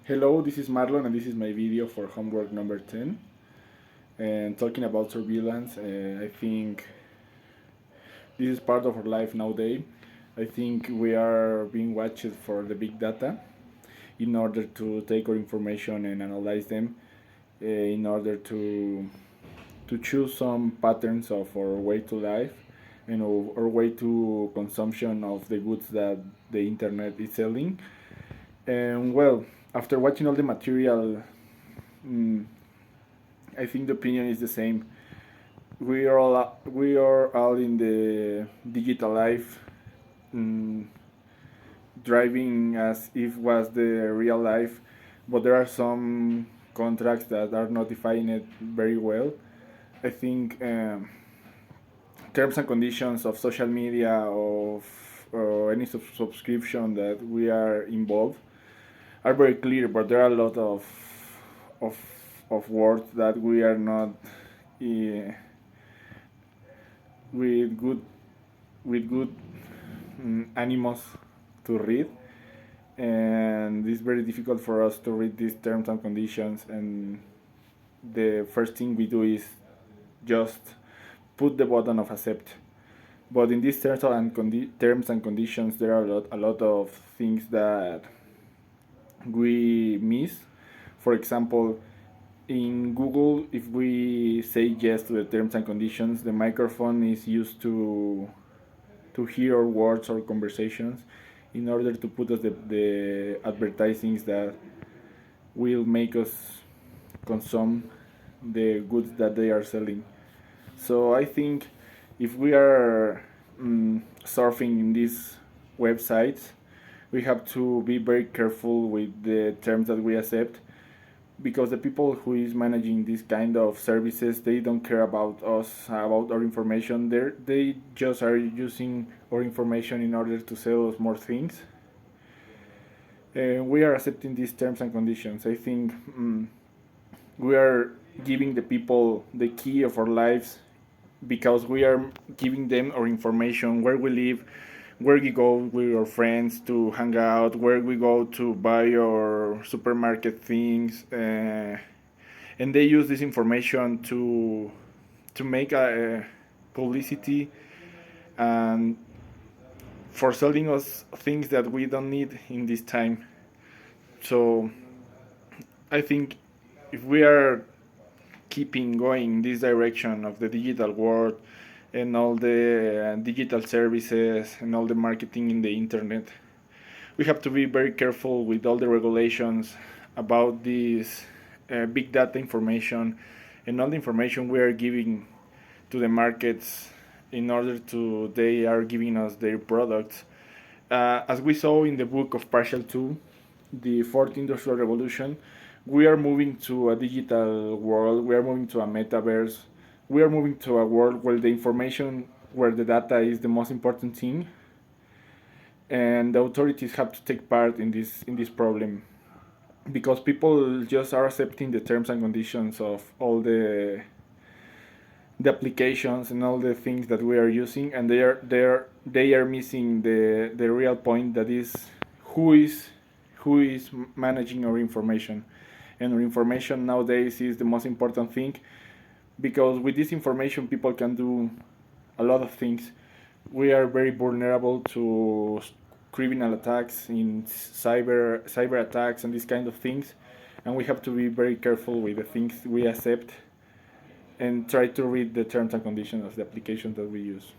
Hello, this is Marlon, and this is my video for homework number 10. And talking about surveillance, I think this is part of our life nowadays. I think we are being watched for the big data in order to take our information and analyze them, in order to choose some patterns of our way to life and our way to consumption of the goods that the internet is selling. And well, after watching all the material, mm, I think the opinion is the same. We are all in the digital life, mm, driving as if was the real life, but there are some contracts that are not defining it very well. I think terms and conditions of social media of or any subscription that we are involved are very clear, but there are a lot of of words that we are not uh, with good with good animus to read, and it's very difficult for us to read these terms and conditions. And the first thing we do is just put the button of accept. But in these terms and conditions, there are a lot of things that we miss. For example, in Google, if we say yes to the terms and conditions, the microphone is used to hear our words or conversations in order to put us the advertisings that will make us consume the goods that they are selling. So I think if we are surfing in these websites, we have to be very careful with the terms that we accept, because the people who is managing this kind of services, they don't care about us, about our information. They just are using our information in order to sell us more things. And we are accepting these terms and conditions. I think we are giving the people the key of our lives, because we are giving them our information, where we live, where we go with our friends to hang out, where we go to buy our supermarket things, and they use this information to make a publicity and for selling us things that we don't need in this time. So I think if we are keeping going in this direction of the digital world and all the digital services and all the marketing in the internet, we have to be very careful with all the regulations about this big data information and all the information we are giving to the markets in order to they are giving us their products. As we saw in the book of Partial 2, the fourth industrial revolution, we are moving to a digital world, we are moving to a metaverse, we are moving to a world where the information, where the data is the most important thing, and the authorities have to take part in this problem, because people just are accepting the terms and conditions of all the applications and all the things that we are using, and they are missing the real point, that is who is managing our information. And our information nowadays is the most important thing, because with this information people can do a lot of things. We are very vulnerable to criminal attacks, in cyber attacks and these kind of things, and we have to be very careful with the things we accept and try to read the terms and conditions of the applications that we use.